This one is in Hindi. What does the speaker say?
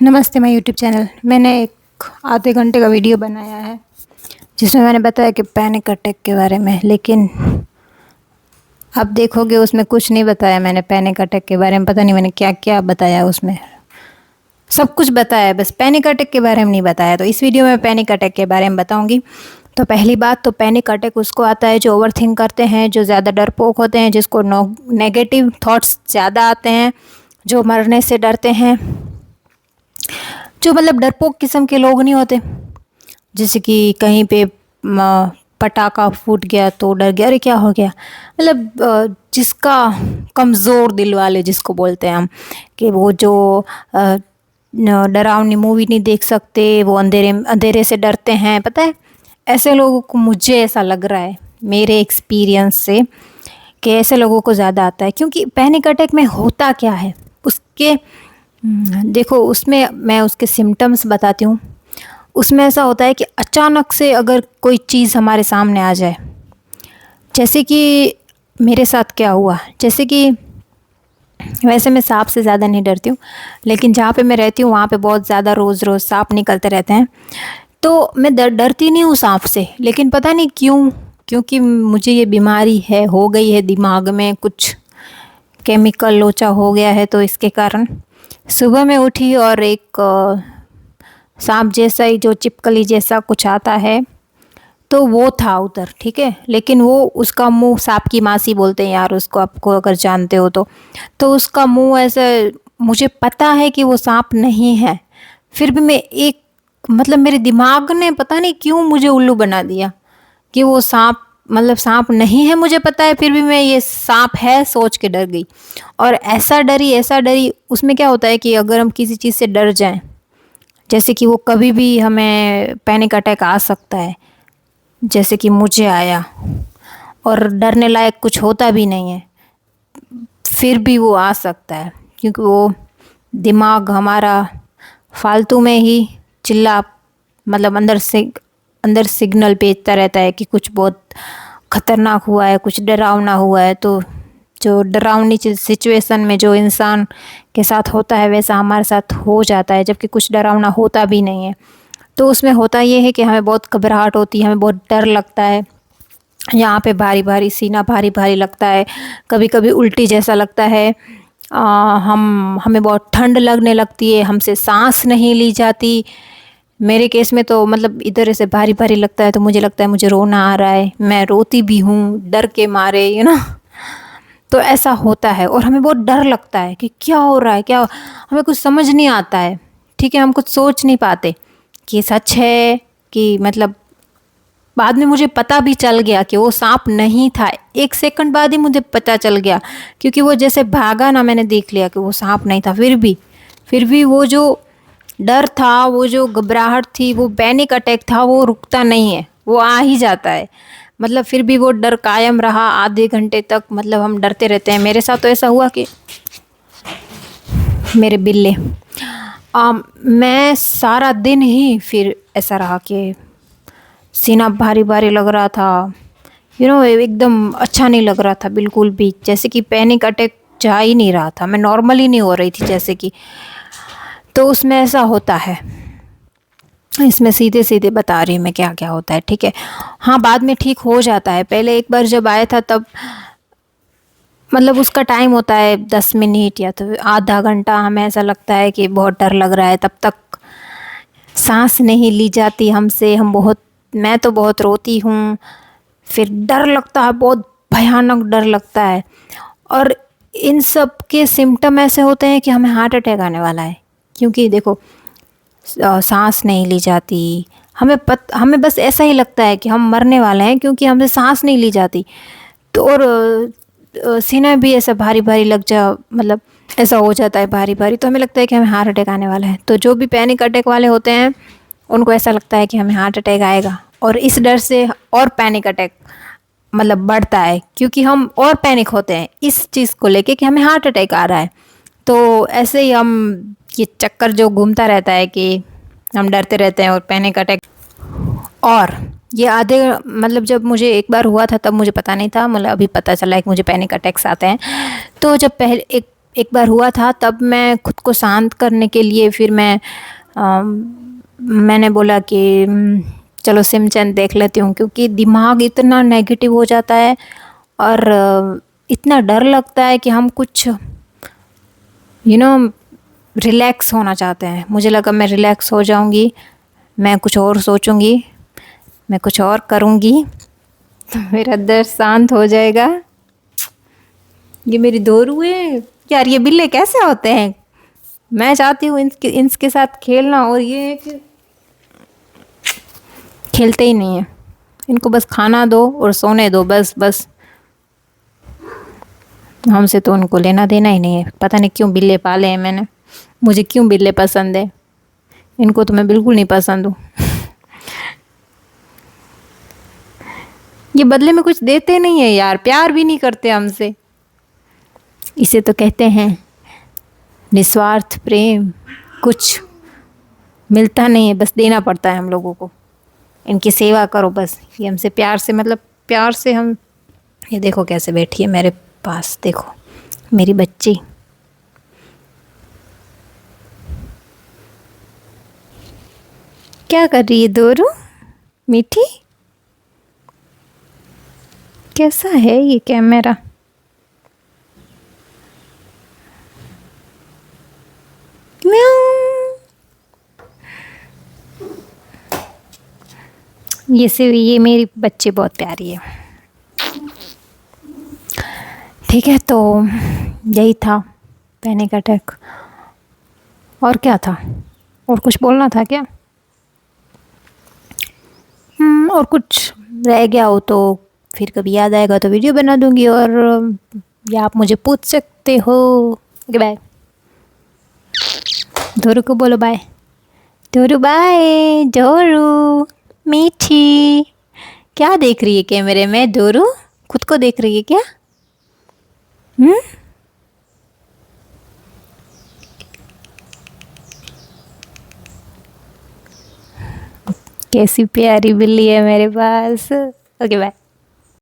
नमस्ते माय यूट्यूब चैनल। मैंने एक आधे घंटे का वीडियो बनाया है जिसमें मैंने बताया कि पैनिक अटैक के बारे में, लेकिन अब देखोगे उसमें कुछ नहीं बताया मैंने पैनिक अटैक के बारे में। पता नहीं मैंने क्या क्या बताया उसमें, सब कुछ बताया बस पैनिक अटैक के बारे में नहीं बताया। तो इस वीडियो में पैनिक अटैक के बारे में बताऊंगी। तो पहली बात तो पैनिक अटैक उसको आता है जो ओवरथिंक करते हैं, जो ज़्यादा डरपोक होते हैं, जिसको नेगेटिव थॉट्स ज़्यादा आते हैं, जो मरने से डरते हैं, जो मतलब डरपोक किस्म के लोग नहीं होते, जैसे कि कहीं पे पटाखा फूट गया तो डर गया, अरे क्या हो गया। मतलब जिसका कमज़ोर दिल वाले जिसको बोलते हैं हम, कि वो जो डरावनी मूवी नहीं देख सकते, वो अंधेरे से डरते हैं। पता है ऐसे लोगों को, मुझे ऐसा लग रहा है मेरे एक्सपीरियंस से कि ऐसे लोगों को ज़्यादा आता है। क्योंकि पैनिक अटैक में होता क्या है उसके, देखो उसमें मैं उसके सिम्टम्स बताती हूँ। उसमें ऐसा होता है कि अचानक से अगर कोई चीज़ हमारे सामने आ जाए, जैसे कि मेरे साथ क्या हुआ, जैसे कि वैसे मैं सांप से ज़्यादा नहीं डरती हूँ, लेकिन जहाँ पे मैं रहती हूँ वहाँ पे बहुत ज़्यादा रोज़ रोज़ सांप निकलते रहते हैं। तो मैं डरती नहीं हूँ सांप से, लेकिन पता नहीं क्यों, क्योंकि मुझे ये बीमारी है, हो गई है, दिमाग में कुछ केमिकल लोचा हो गया है। तो इसके कारण सुबह में उठी और एक सांप जैसा ही, जो चिपकली जैसा कुछ आता है, तो वो था उधर, ठीक है। लेकिन वो उसका मुंह, सांप की मासी बोलते हैं यार उसको, आपको अगर जानते हो तो उसका मुंह ऐसे, मुझे पता है कि वो सांप नहीं है, फिर भी मैं एक, मतलब मेरे दिमाग ने पता नहीं क्यों मुझे उल्लू बना दिया कि वो सांप, मतलब सांप नहीं है मुझे पता है, फिर भी मैं ये सांप है सोच के डर गई। और ऐसा डरी। उसमें क्या होता है कि अगर हम किसी चीज़ से डर जाएं, जैसे कि वो कभी भी हमें पैनिक अटैक आ सकता है, जैसे कि मुझे आया, और डरने लायक कुछ होता भी नहीं है, फिर भी वो आ सकता है, क्योंकि वो दिमाग हमारा फालतू में ही चिल्ला, मतलब अंदर सिग्नल भेजता रहता है कि कुछ बहुत ख़तरनाक हुआ है, कुछ डरावना हुआ है। तो जो डरावनी सिचुएशन में जो इंसान के साथ होता है वैसा हमारे साथ हो जाता है, जबकि कुछ डरावना होता भी नहीं है। तो उसमें होता ये है कि हमें बहुत घबराहट होती है, हमें बहुत डर लगता है, यहाँ पे भारी भारी सीना भारी भारी लगता है, कभी कभी उल्टी जैसा लगता है। हमें बहुत ठंड लगने लगती है, हमसे सांस नहीं ली जाती। मेरे केस में तो मतलब इधर ऐसे भारी भारी लगता है, तो मुझे लगता है मुझे रोना आ रहा है, मैं रोती भी हूँ डर के मारे, तो ऐसा होता है। और हमें बहुत डर लगता है कि क्या हो रहा है, क्या, हमें कुछ समझ नहीं आता है, ठीक है, हम कुछ सोच नहीं पाते कि सच है कि, मतलब बाद में मुझे पता भी चल गया कि वो सांप नहीं था, 1 सेकंड बाद ही मुझे पता चल गया, क्योंकि वो जैसे भागा ना, मैंने देख लिया कि वो सांप नहीं था। फिर भी वो जो डर था, वो जो घबराहट थी, वो पैनिक अटैक था, वो रुकता नहीं है, वो आ ही जाता है। मतलब फिर भी वो डर कायम रहा आधे घंटे तक, मतलब हम डरते रहते हैं। मेरे साथ तो ऐसा हुआ कि मेरे बिल्ले, मैं सारा दिन ही फिर ऐसा रहा कि सीना भारी भारी लग रहा था, एकदम अच्छा नहीं लग रहा था बिल्कुल भी, जैसे कि पैनिक अटैक जा ही नहीं रहा था, मैं नॉर्मल ही नहीं हो रही थी जैसे कि। तो उसमें ऐसा होता है, इसमें सीधे सीधे बता रही हूँ मैं क्या क्या होता है, ठीक है। हाँ, बाद में ठीक हो जाता है। पहले एक बार जब आया था तब, मतलब उसका टाइम होता है 10 मिनट या तो आधा घंटा, हमें ऐसा लगता है कि बहुत डर लग रहा है, तब तक सांस नहीं ली जाती हमसे, मैं तो बहुत रोती हूँ, फिर डर लगता है, बहुत भयानक डर लगता है। और इन सब के सिम्टम ऐसे होते हैं कि हमें हार्ट अटैक आने वाला है, क्योंकि देखो सांस नहीं ली जाती, हमें बस ऐसा ही लगता है कि हम मरने वाले हैं, क्योंकि हमसे सांस नहीं ली जाती। तो और सीना भी ऐसा भारी भारी लग जा, मतलब ऐसा हो जाता है भारी भारी, तो हमें लगता है कि हमें हार्ट अटैक आने वाला है। तो जो भी पैनिक अटैक वाले होते हैं उनको ऐसा लगता है कि हमें हार्ट अटैक आएगा, और इस डर से और पैनिक अटैक मतलब बढ़ता है, क्योंकि हम और पैनिक होते हैं इस चीज़ को लेके कि हमें हार्ट अटैक आ रहा है। तो ऐसे ही हम, ये चक्कर जो घूमता रहता है कि हम डरते रहते हैं और पैनिक अटैक। और ये मतलब जब मुझे एक बार हुआ था तब मुझे पता नहीं था, मतलब अभी पता चला है कि मुझे पैनिक अटैक्स आते हैं। तो जब एक बार हुआ था, तब मैं खुद को शांत करने के लिए फिर मैंने बोला कि चलो सिमचंद देख लेती हूँ, क्योंकि दिमाग इतना नेगेटिव हो जाता है और इतना डर लगता है कि हम कुछ यू नो रिलैक्स होना चाहते हैं। मुझे लगा मैं रिलैक्स हो जाऊंगी, मैं कुछ और सोचूंगी, मैं कुछ और करूंगी तो मेरा दर्द शांत हो जाएगा। ये मेरी दोरू है यार, ये बिल्ले कैसे होते हैं? मैं चाहती हूँ इनके साथ खेलना, और ये है कि खेलते ही नहीं है। इनको बस खाना दो और सोने दो, बस बस। हमसे तो उनको लेना देना ही नहीं है। पता नहीं क्यों बिल्ले पाले हैं मैंने, मुझे क्यों बिल्ले पसंद है, इनको तो मैं बिल्कुल नहीं पसंद हूँ। ये बदले में कुछ देते नहीं है यार, प्यार भी नहीं करते हमसे। इसे तो कहते हैं निस्वार्थ प्रेम। कुछ मिलता नहीं है, बस देना पड़ता है हम लोगों को। इनकी सेवा करो बस, ये हमसे प्यार से, मतलब प्यार से हम। ये देखो कैसे बैठी है मेरे पास, देखो मेरी बच्ची। क्या कर रही है दोरू? मीठी, कैसा है ये कैमरा? म्याऊं। ये मेरी बच्ची बहुत प्यारी है। ठीक है, तो यही था पैनिक अटैक। और क्या था? और कुछ बोलना था क्या? और कुछ रह गया हो तो फिर कभी याद आएगा तो वीडियो बना दूंगी, और या आप मुझे पूछ सकते हो। Okay bye. धोरू को बोलो बाय। धोरू बाय। धोरू मीठी, क्या देख रही है कैमरे में? धोरू खुद को देख रही है क्या? कैसी प्यारी बिल्ली है मेरे पास। Okay bye.